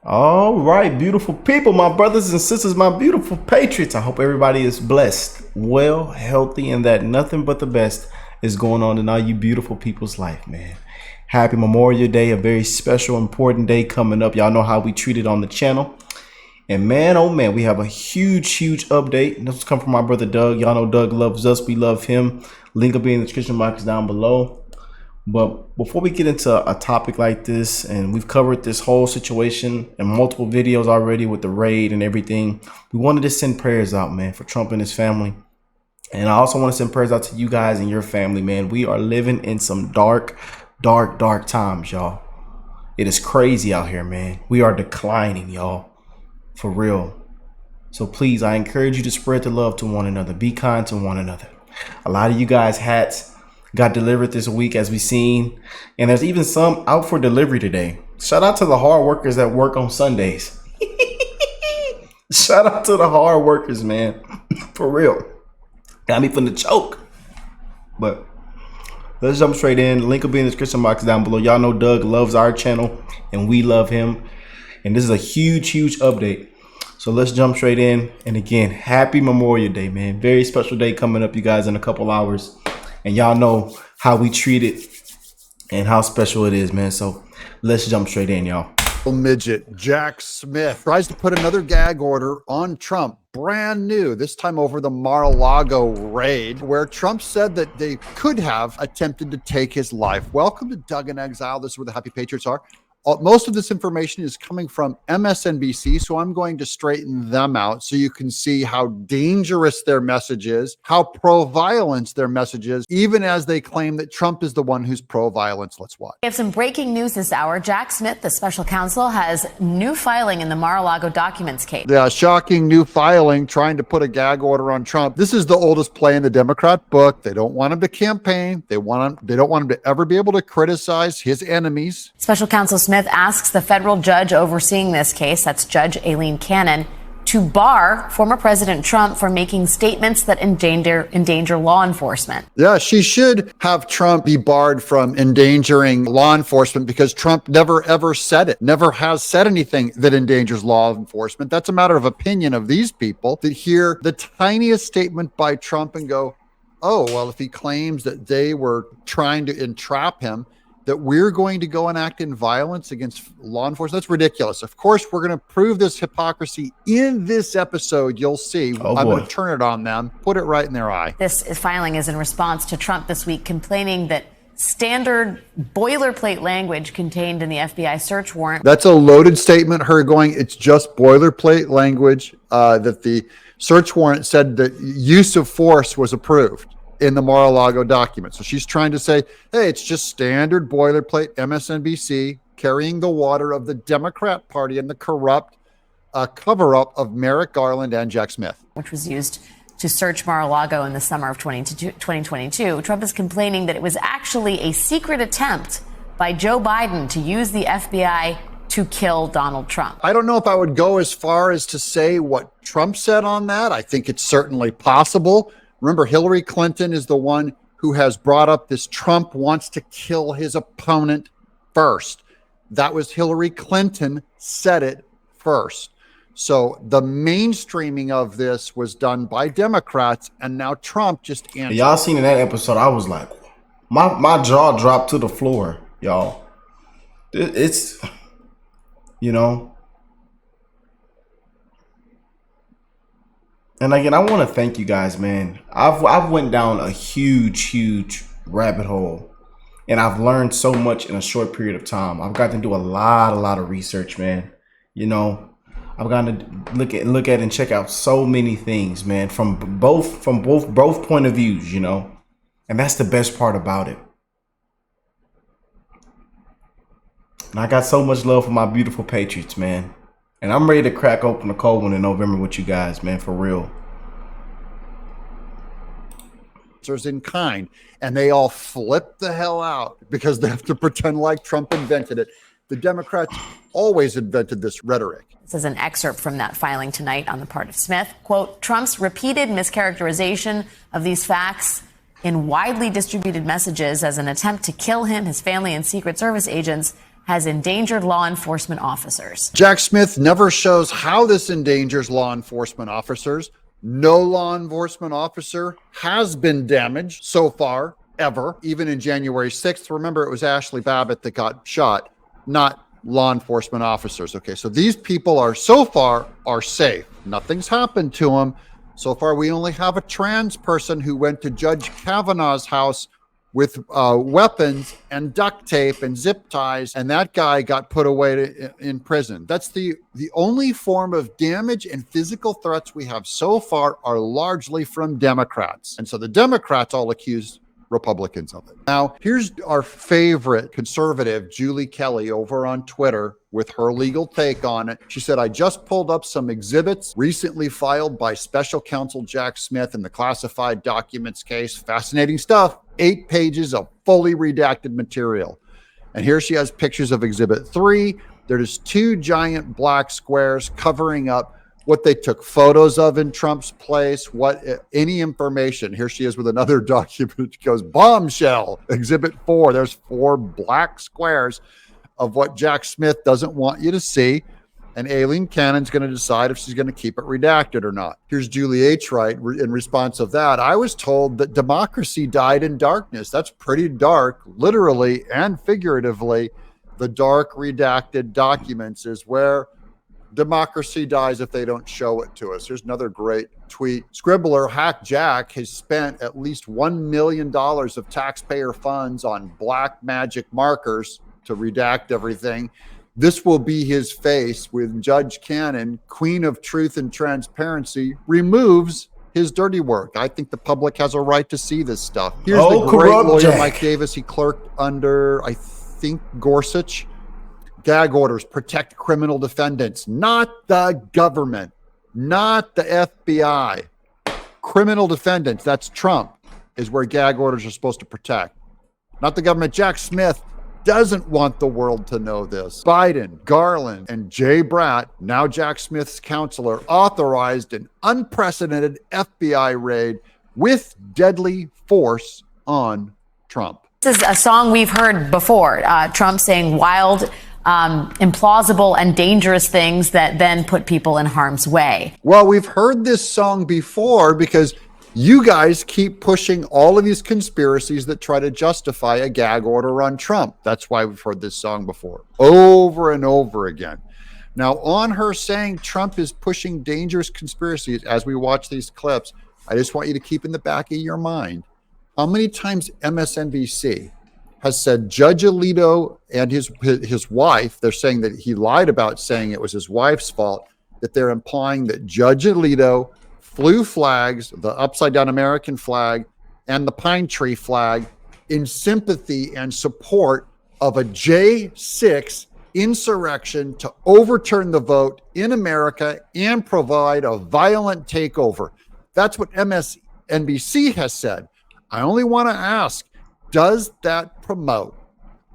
All right, beautiful people, my brothers and sisters, my beautiful patriots. I hope everybody is blessed, well, healthy, and that nothing but the best is going on in all you beautiful people's life, man. Happy Memorial Day, a very special, important day coming up. Y'all know how we treat it on the channel. And man, oh man, we have a huge update. This will come from my brother Doug. Y'all know Doug loves us. We love him. Link will be in the description box down below. But before we get into a topic like this, and we've covered this whole situation in multiple videos already with the raid and everything, we wanted to send prayers out, man, for Trump and his family. And I also want to send prayers out to you guys and your family, man. We are living in some dark times, y'all. It is crazy out here, man. We are declining, y'all, for real. So please, I encourage you to spread the love to one another. Be kind to one another. A lot of you guys' hats got delivered this week, as we've seen, and there's even some out for delivery today. Shout out to the hard workers that work on Sundays. Shout out to the hard workers, man. For real. Got me from the choke. But let's jump straight in. The link will be in the description box down below. Y'all know Doug loves our channel and we love him, and this is a huge update. So let's jump straight in. And again, happy Memorial Day, man. Very special day coming up, you guys, in a couple hours. And y'all know how we treat it and how special it is, man. So let's jump straight in, y'all. Midget Jack Smith tries to put another gag order on Trump, brand new, this time over the Mar-A-Lago raid, where Trump said that they could have attempted to take his life. Welcome to Doug in Exile. This is where the Happy Patriots are. Most of this information is coming from MSNBC, so I'm going to straighten them out so you can see how dangerous their message is, how pro-violence their message is, even as they claim that Trump is the one who's pro-violence. Let's watch. We have some breaking news this hour. Jack Smith, the special counsel, has new filing in the Mar-A-Lago documents case. Yeah, shocking new filing trying to put a gag order on Trump. This is the oldest play in the Democrat book. They don't want him to campaign. They don't want him to ever be able to criticize his enemies. Special counsel Smith asks the federal judge overseeing this case, that's Judge Aileen Cannon, to bar former President Trump from making statements that endanger law enforcement. Yeah, she should have Trump be barred from endangering law enforcement because Trump never ever said it, never has said anything that endangers law enforcement. That's a matter of opinion of these people that hear the tiniest statement by Trump and go, oh, well, if he claims that they were trying to entrap him, that we're going to go and act in violence against law enforcement. That's ridiculous. Of course, we're going to prove this hypocrisy in this episode. You'll see. I'm going to turn it on them, put it right in their eye. This filing is in response to Trump this week complaining that standard boilerplate language contained in the FBI search warrant. That's a loaded statement. Her going, it's just boilerplate language, that the search warrant said that use of force was approved in the Mar-A-Lago document. So she's trying to say, hey, it's just standard boilerplate MSNBC carrying the water of the Democrat Party and the corrupt cover-up of Merrick Garland and Jack Smith. Which was used to search Mar-A-Lago in the summer of 2022. Trump is complaining that it was actually a secret attempt by Joe Biden to use the FBI to kill Donald Trump. I don't know if I would go as far as to say what Trump said on that. I think it's certainly possible. Remember, Hillary Clinton is the one who has brought up this Trump wants to kill his opponent first. That was Hillary Clinton said it first. So the mainstreaming of this was done by Democrats, and now Trump just answered. Y'all seen in that episode, I was like, my jaw dropped to the floor, y'all. It's, you know. And again, I want to thank you guys, man. I've went down a huge rabbit hole, and I've learned so much in a short period of time. I've gotten to do a lot of research, man. You know, I've gotten to look at and check out so many things, man, from both point of views, you know. And that's the best part about it. And I got so much love for my beautiful patriots, man. And I'm ready to crack open a cold one in November with you guys, man, for real. In kind, and they all flip the hell out because they have to pretend like Trump invented it. The Democrats always invented this rhetoric. This is an excerpt from that filing tonight on the part of Smith. Quote, Trump's repeated mischaracterization of these facts in widely distributed messages as an attempt to kill him, his family, and Secret Service agents has endangered law enforcement officers. Jack Smith never shows how this endangers law enforcement officers. No law enforcement officer has been damaged so far, ever. Even in January 6th, remember it was Ashley Babbitt that got shot, not law enforcement officers. Okay, so these people are so far are safe. Nothing's happened to them. So far, we only have a trans person who went to Judge Kavanaugh's house with weapons and duct tape and zip ties, and that guy got put away in prison. That's the only form of damage and physical threats we have so far are largely from Democrats. And so the Democrats all accuse Republicans of it. Now, here's our favorite conservative, Julie Kelly, over on Twitter with her legal take on it. She said, I just pulled up some exhibits recently filed by special counsel Jack Smith in the classified documents case. Fascinating stuff. 8 pages of fully redacted material. And here she has pictures of Exhibit 3. There's 2 giant black squares covering up what they took photos of in Trump's place, any information. Here she is with another document. She goes, bombshell, Exhibit 4. There's 4 black squares of what Jack Smith doesn't want you to see. And Aileen Cannon's going to decide if she's going to keep it redacted or not. Here's Julie H. Wright in response of that. I was told that democracy died in darkness. That's pretty dark, literally and figuratively. The dark redacted documents is where democracy dies if they don't show it to us. Here's another great tweet. Scribbler Hack Jack has spent at least $1 million of taxpayer funds on black magic markers to redact everything. This will be his face when Judge Cannon, Queen of Truth and Transparency, removes his dirty work. I think the public has a right to see this stuff. Here's the great lawyer, Jack. Mike Davis. He clerked under, I think, Gorsuch. Gag orders protect criminal defendants, not the government, not the FBI. Criminal defendants, that's Trump, is where gag orders are supposed to protect, not the government. Jack Smith doesn't want the world to know this. Biden, Garland, and Jay Bratt, now Jack Smith's counselor, authorized an unprecedented FBI raid with deadly force on Trump. This is a song we've heard before. Trump saying wild, implausible, and dangerous things that then put people in harm's way. Well, we've heard this song before because you guys keep pushing all of these conspiracies that try to justify a gag order on Trump. That's why we've heard this song before, over and over again. Now, on her saying Trump is pushing dangerous conspiracies as we watch these clips, I just want you to keep in the back of your mind how many times MSNBC has said Judge Alito and his wife, they're saying that he lied about saying it was his wife's fault, that they're implying that Judge Alito flew flags, the upside down American flag and the pine tree flag, in sympathy and support of a J6 insurrection to overturn the vote in America and provide a violent takeover. That's what MSNBC has said. I only want to ask, does that promote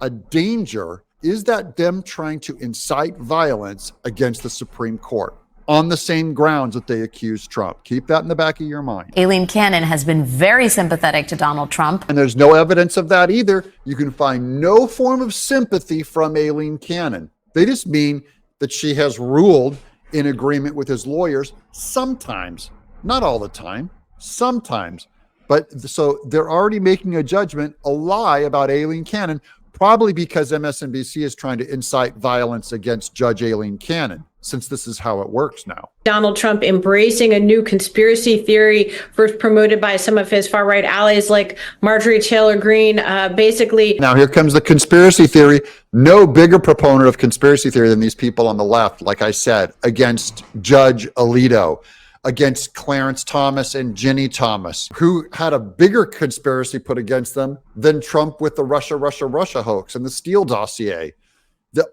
a danger? Is that them trying to incite violence against the Supreme Court on the same grounds that they accuse Trump? Keep that in the back of your mind. Aileen Cannon has been very sympathetic to Donald Trump. And there's no evidence of that either. You can find no form of sympathy from Aileen Cannon. They just mean that she has ruled in agreement with his lawyers sometimes, not all the time, sometimes. But so they're already making a judgment, a lie about Aileen Cannon, probably because MSNBC is trying to incite violence against Judge Aileen Cannon, since this is how it works now. Donald Trump embracing a new conspiracy theory, first promoted by some of his far-right allies like Marjorie Taylor Greene, basically. Now here comes the conspiracy theory. No bigger proponent of conspiracy theory than these people on the left, like I said, against Judge Alito, against Clarence Thomas and Ginny Thomas, who had a bigger conspiracy put against them than Trump with the Russia hoax and the Steele dossier.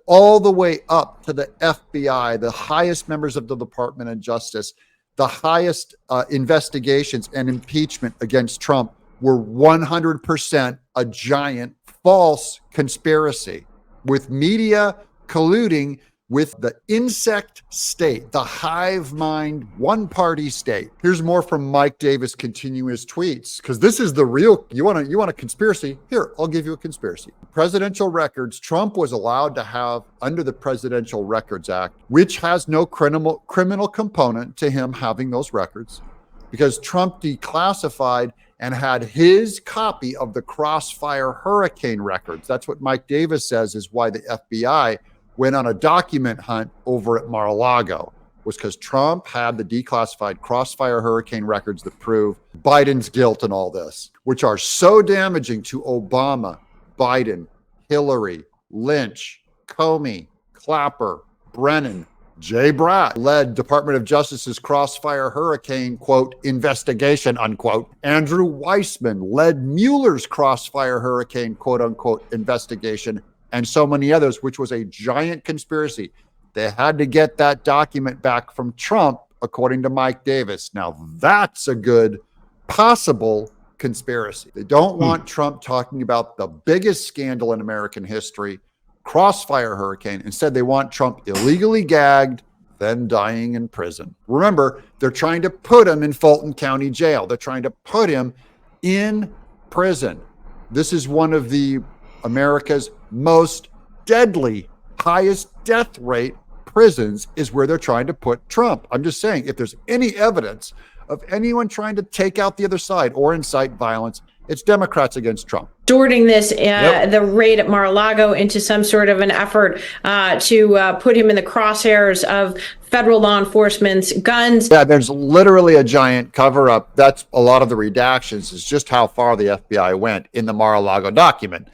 All the way up to the FBI, the highest members of the Department of Justice, the highest investigations and impeachment against Trump were 100% a giant false conspiracy with media colluding with the insect state, the hive mind, one-party state. Here's more from Mike Davis continuing his tweets, because this is the real, you want a conspiracy? Here, I'll give you a conspiracy. Presidential records, Trump was allowed to have under the Presidential Records Act, which has no criminal component to him having those records, because Trump declassified and had his copy of the Crossfire hurricane records. That's what Mike Davis says is why the FBI went on a document hunt over at Mar-a-Lago, was because Trump had the declassified Crossfire hurricane records that prove Biden's guilt in all this, which are so damaging to Obama, Biden, Hillary, Lynch, Comey, Clapper, Brennan, Jay Bratt led Department of Justice's Crossfire hurricane, quote, investigation, unquote. Andrew Weissman led Mueller's Crossfire hurricane, quote, unquote, investigation, and so many others, which was a giant conspiracy. They had to get that document back from Trump, according to Mike Davis. Now, that's a good possible conspiracy. They don't want Trump talking about the biggest scandal in American history, Crossfire hurricane. Instead, they want Trump illegally gagged, then dying in prison. Remember, they're trying to put him in Fulton County Jail. They're trying to put him in prison. This is one of the America's most deadly, highest death rate prisons is where they're trying to put Trump. I'm just saying, if there's any evidence of anyone trying to take out the other side or incite violence, it's Democrats against Trump. Distorting this, the raid at Mar-a-Lago into some sort of an effort to put him in the crosshairs of federal law enforcement's guns. Yeah, there's literally a giant cover-up. That's a lot of the redactions is just how far the FBI went in the Mar-a-Lago document.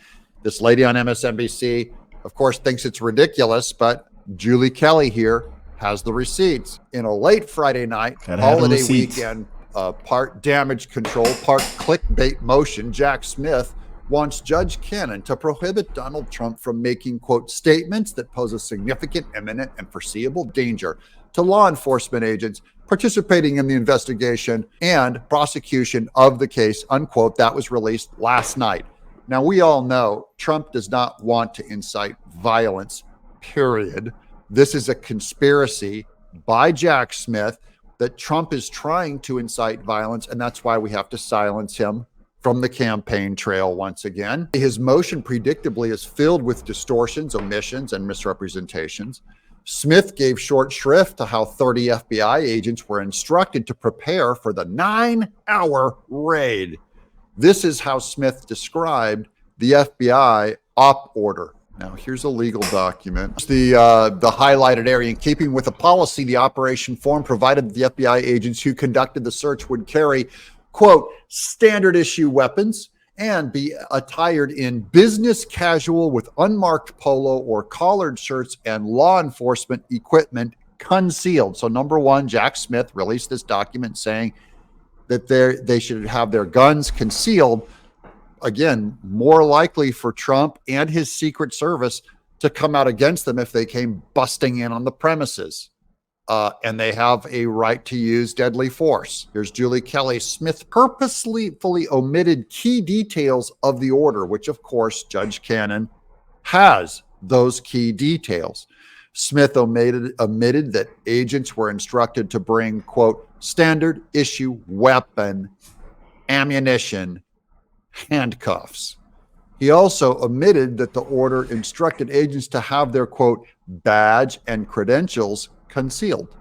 This lady on MSNBC, of course, thinks it's ridiculous, but Julie Kelly here has the receipts. In a late Friday night, holiday weekend, part damage control, part clickbait motion, Jack Smith wants Judge Cannon to prohibit Donald Trump from making, quote, statements that pose a significant, imminent, and foreseeable danger to law enforcement agents participating in the investigation and prosecution of the case, unquote. That was released last night. Now, we all know Trump does not want to incite violence, period. This is a conspiracy by Jack Smith that Trump is trying to incite violence, and that's why we have to silence him from the campaign trail once again. His motion predictably is filled with distortions, omissions, and misrepresentations. Smith gave short shrift to how 30 FBI agents were instructed to prepare for the 9-hour raid. This is how Smith described the FBI op order. Now, here's a legal document. The highlighted area. In keeping with the policy, the operation form provided that the FBI agents who conducted the search would carry, quote, standard issue weapons and be attired in business casual with unmarked polo or collared shirts and law enforcement equipment concealed. So number one, Jack Smith released this document saying that they should have their guns concealed. Again, more likely for Trump and his Secret Service to come out against them if they came busting in on the premises. And they have a right to use deadly force. Here's Julie Kelly. Smith purposely omitted key details of the order, which of course Judge Cannon has those key details. Smith omitted that agents were instructed to bring, quote, standard issue weapon, ammunition, handcuffs. He also omitted that the order instructed agents to have their, quote, badge and credentials concealed.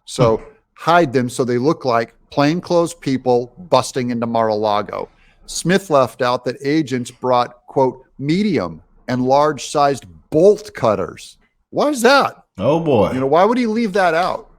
So hide them so they look like plainclothes people busting into Mar-a-Lago. Smith left out that agents brought, quote, medium and large-sized bolt cutters. Why is that? Oh, boy. Why would he leave that out?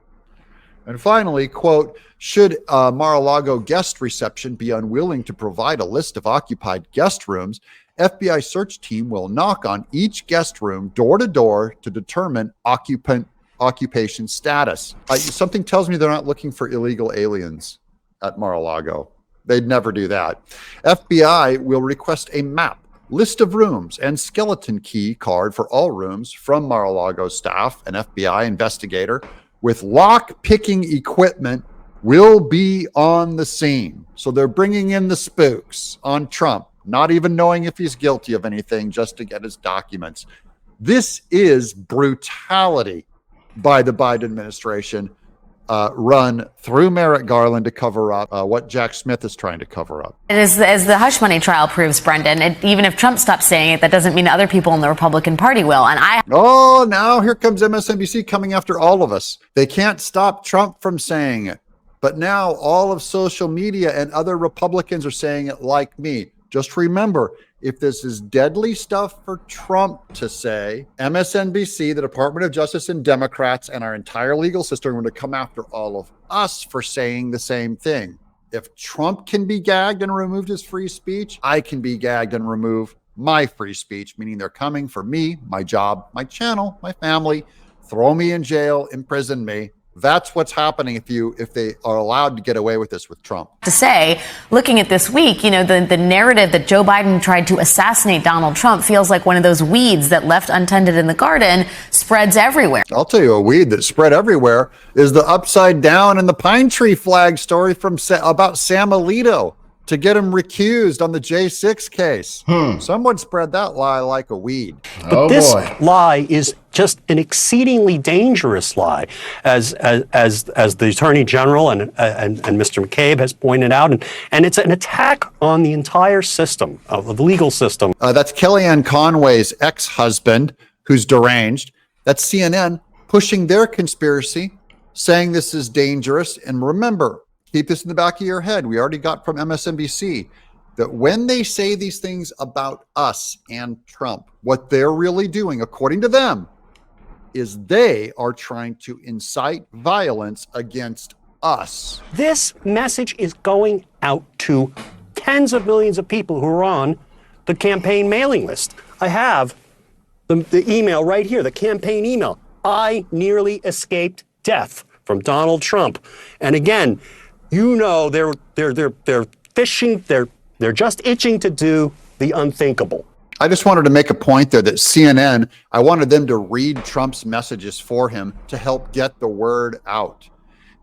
And finally, quote, should Mar-a-Lago guest reception be unwilling to provide a list of occupied guest rooms, FBI search team will knock on each guest room door to door to determine occupation status. Something tells me they're not looking for illegal aliens at Mar-a-Lago. They'd never do that. FBI will request a map, list of rooms, and skeleton key card for all rooms from Mar-a-Lago staff. An FBI investigator with lock-picking equipment will be on the scene. So they're bringing in the spooks on Trump, not even knowing if he's guilty of anything, just to get his documents. This is brutality by the Biden administration, run through Merrick Garland to cover up what Jack Smith is trying to cover up. And as the hush money trial proves, Brendan, even if Trump stops saying it, that doesn't mean other people in the Republican Party will. And Now here comes MSNBC coming after all of us. They can't stop Trump from saying it. But now all of social media and other Republicans are saying it like me. Just remember, if this is deadly stuff for Trump to say, MSNBC, the Department of Justice, and Democrats and our entire legal system are going to come after all of us for saying the same thing. If Trump can be gagged and removed his free speech, I can be gagged and remove my free speech, meaning they're coming for me, my job, my channel, my family, throw me in jail, imprison me. That's what's happening if they are allowed to get away with this with Trump. To say, looking at this week, the narrative that Joe Biden tried to assassinate Donald Trump feels like one of those weeds that left untended in the garden spreads everywhere. I'll tell you a weed that spread everywhere is the upside down and the pine tree flag story about Sam Alito to get him recused on the J6 case. Someone spread that lie like a weed. But this lie is just an exceedingly dangerous lie, as the Attorney General and Mr. McCabe has pointed out, and it's an attack on the entire system of the legal system. That's Kellyanne Conway's ex-husband, who's deranged. That's CNN pushing their conspiracy, saying this is dangerous. And remember, keep this in the back of your head. We already got from MSNBC that when they say these things about us and Trump, what they're really doing, according to them, is they are trying to incite violence against us. This message is going out to tens of millions of people who are on the campaign mailing list. I have the email right here, the campaign email. I nearly escaped death from Donald Trump. And again, they're fishing, they're just itching to do the unthinkable. I just wanted to make a point there that CNN, I wanted them to read Trump's messages for him to help get the word out.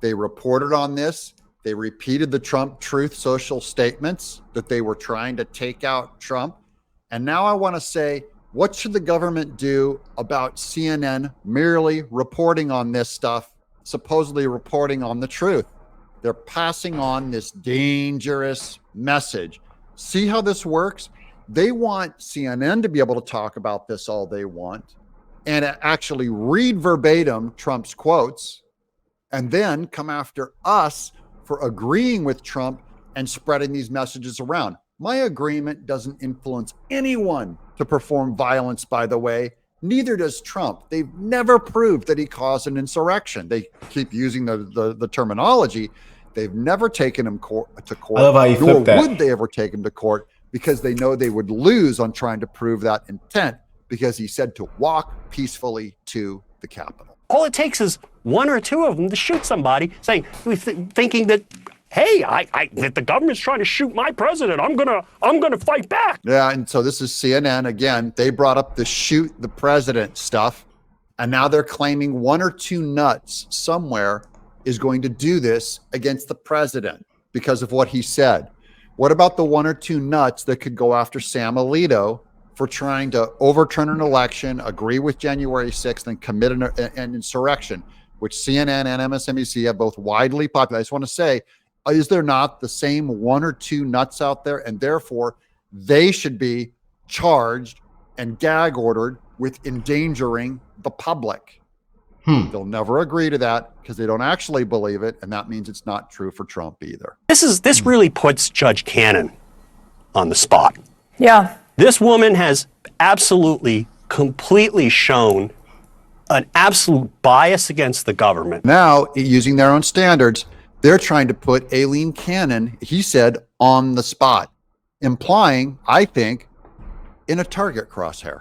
They reported on this. They repeated the Trump Truth Social statements that they were trying to take out Trump. And now I want to say, what should the government do about CNN merely reporting on this stuff, supposedly reporting on the truth? They're passing on this dangerous message. See how this works? They want CNN to be able to talk about this all they want and actually read verbatim Trump's quotes and then come after us for agreeing with Trump and spreading these messages around. My agreement doesn't influence anyone to perform violence, by the way. Neither does Trump. They've never proved that he caused an insurrection. They keep using the terminology. They've never taken him to court. I love how you nor flip that. would they ever take him to court, because they know they would lose on trying to prove that intent, because he said to walk peacefully to the Capitol. All it takes is one or two of them to shoot somebody, thinking that, hey, that the government's trying to shoot my president. I'm gonna fight back. Yeah, and so this is CNN again. They brought up the shoot the president stuff, and now they're claiming one or two nuts somewhere is going to do this against the president because of what he said. What about the one or two nuts that could go after Sam Alito for trying to overturn an election, agree with January 6th, and commit an insurrection, which CNN and MSNBC have both widely popular? I just want to say, is there not the same one or two nuts out there? And therefore, they should be charged and gag ordered with endangering the public. They'll never agree to that because they don't actually believe it, and that means it's not true for Trump either. This really puts Judge Cannon on the spot. Yeah. This woman has absolutely, completely shown an absolute bias against the government. Now, using their own standards, they're trying to put Aileen Cannon, he said, on the spot, implying, I think, in a target crosshair.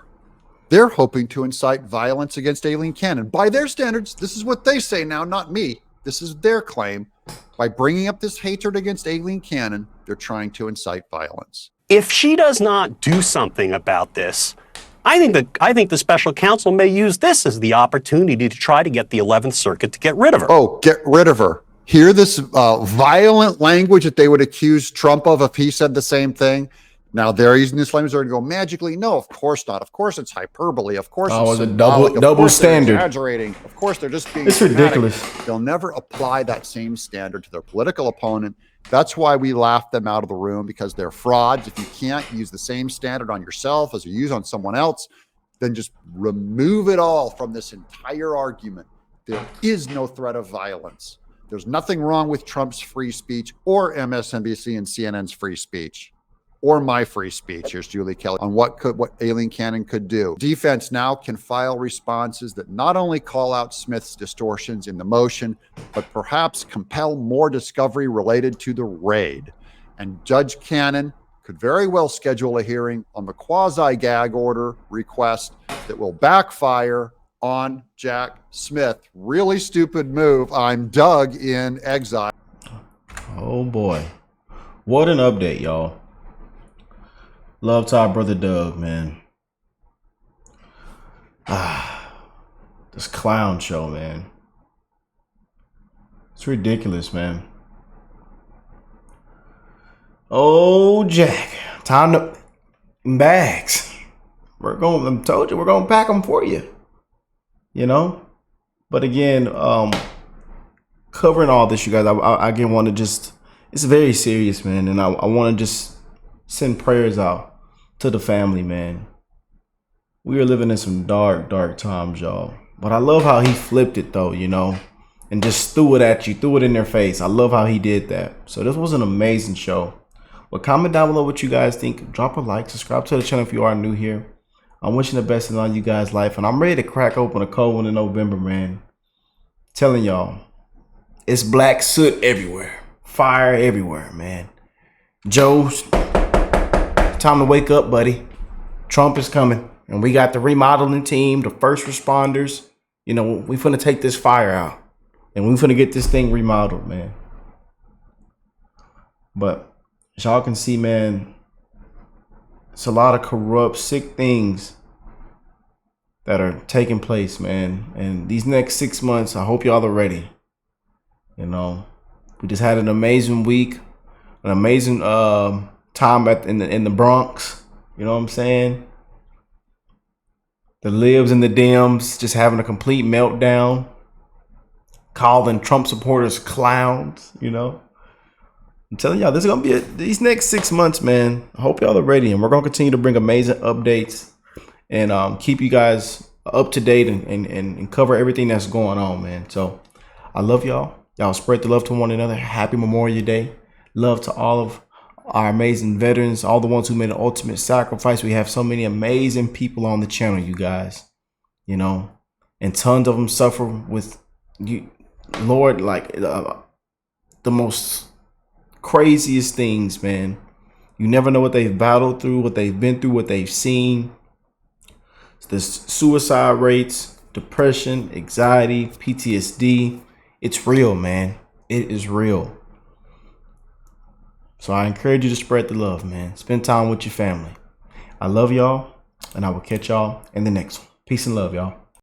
They're hoping to incite violence against Aileen Cannon. By their standards, this is what they say now, not me. This is their claim. By bringing up this hatred against Aileen Cannon, they're trying to incite violence. If she does not do something about this, I think the special counsel may use this as the opportunity to try to get the 11th Circuit to get rid of her. Oh, get rid of her. Hear this violent language that they would accuse Trump of if he said the same thing. Now they're using this language and go magically. No, of course not. Of course it's hyperbole. Of course Oh, it's it's a symbolic. Of double course they're standard. exaggerating. Of course they're just being It's dramatic. ridiculous. They'll never apply that same standard to their political opponent. That's why we laugh them out of the room, because they're frauds. If you can't use the same standard on yourself as you use on someone else, then just remove it all from this entire argument. There is no threat of violence. There's nothing wrong with Trump's free speech or MSNBC and CNN's free speech or my free speech. Here's Julie Kelly on what Aileen Cannon could do. Defense now can file responses that not only call out Smith's distortions in the motion, but perhaps compel more discovery related to the raid. And Judge Cannon could very well schedule a hearing on the quasi-gag order request that will backfire on Jack Smith. Really stupid move. I'm Doug in exile. Oh boy. What an update, y'all. Love to our brother Doug, man. This clown show, man. It's ridiculous, man. Oh, Jack. Time to bags. I told you, we're going to pack them for you. You know? But again, covering all this, you guys, I again want to just, it's very serious, man. And I want to just send prayers out to the family, man. We are living in some dark, dark times, y'all. But I love how he flipped it, though, you know, and just threw it at you, threw it in their face. I love how he did that. So this was an amazing show. Well, comment down below what you guys think. Drop a like, subscribe to the channel if you are new here. I'm wishing the best in all you guys' life, and I'm ready to crack open a cold one in November, man. Telling y'all, it's black soot everywhere, fire everywhere, man. Joe's time to wake up, buddy. Trump is coming, and we got the remodeling team, the first responders. You know, we finna take this fire out, and we finna get this thing remodeled, man. But as y'all can see, man, it's a lot of corrupt, sick things that are taking place, man. And these next 6 months, I hope y'all are ready. You know, we just had an amazing week, an amazing time in the Bronx. You know what I'm saying? The libs and the Dems just having a complete meltdown, calling Trump supporters clowns. You know, I'm telling y'all, this is gonna be these next 6 months, man. I hope y'all are ready, and we're gonna continue to bring amazing updates and keep you guys up to date and cover everything that's going on, man. So I love y'all. Y'all spread the love to one another. Happy Memorial Day. Love to all of our amazing veterans, all the ones who made an ultimate sacrifice. We have so many amazing people on the channel, you guys, you know, and tons of them suffer with you, Lord, like the most craziest things, man. You never know what they've battled through, what they've been through, what they've seen. The suicide rates, depression, anxiety, PTSD. It's real, man. It is real. So I encourage you to spread the love, man. Spend time with your family. I love y'all, and I will catch y'all in the next one. Peace and love, y'all.